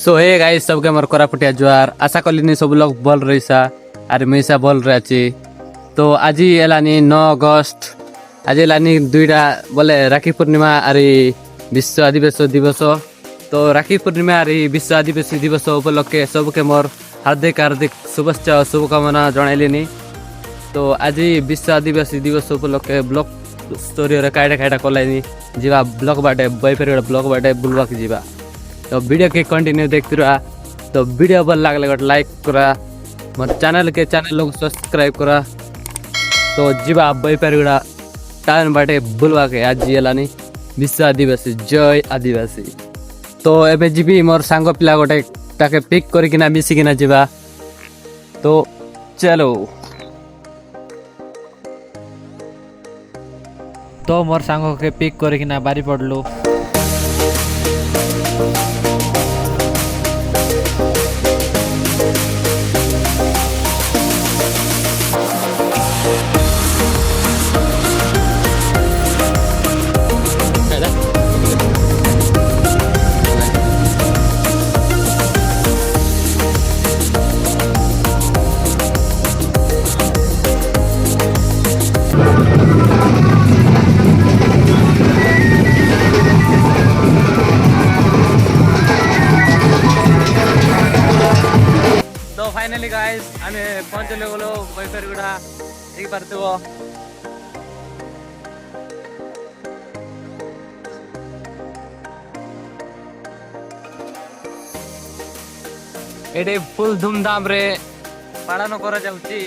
सो hey guys सबके मोर कोरापुटिया जुआर आशा कलिनी सब लोग भल रहीसा आर मिसा भल रही। तो आज एलानी 9 अगस्त आज एलानी दुईटा बोले राखी पूर्णिमा आर विश्व आदिवासी दिवस। तो राखी पूर्णिमा आर विश्व आदिवासी दिवस उपलक्षे सबके मोर हार्दिक हार्दिक शुभेच्छा और शुभकामना जनइलिनी। तो आज विश्व आदिवासी दिवस उपलक्षे ब्लॉक स्टोरी काईटा काईटा कलाइनी जीवा ब्लॉक बाटे बैफेर ब्लॉक बाटे बुलवा जीवा। तो वीडियो के कंटिन्यू देखते रहा। तो वीडियो भल लगले गोटे लाइक करा मोर चैनल लोग सब्सक्राइब करा। तो जीवा बैपारगुड़ा टाउन बाटे बुलवा के आज एलानी विश्व आदिवासी जय आदिवासी। तो एबे जीवी मोर सांग पिला गोटे ताके पिक करिकिना मिसिकिना जीवा। तो चलो तो मोर सांग के पिक करिकिना बारी पड़लु। तो फाइनली गाइस आमे पहुंचले गलो बैफेरगुड़ा ठीक पारथिबो। एडे फुल धूमधाम रे पालन करा जाउची।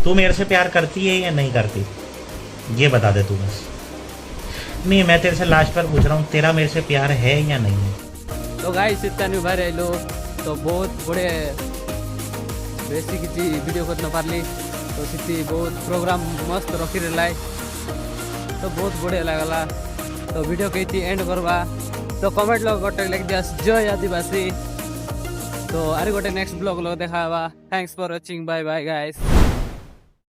तू मेरे से प्यार करती है या नहीं करती, ये बता दे तू बस। नहीं, मैं तेरे से लास्ट पर पूछ रहा हूँ, तेरा मेरे से प्यार है या नहीं है। तो गाइस इतना भाई रहो तो बहुत बड़े बेसी किसी वीडियो करना पारली। तो सीती बहुत प्रोग्राम मस्त रखी रहा तो बहुत बढ़िया लगला। तो वीडियो के एंड करवा। तो कमेंट लोग गोटे लिख दिया जय आदिवासी। तो अरे गोटे नेक्स्ट ब्लॉग लोग देखा। Thanks for watching. Bye bye guys.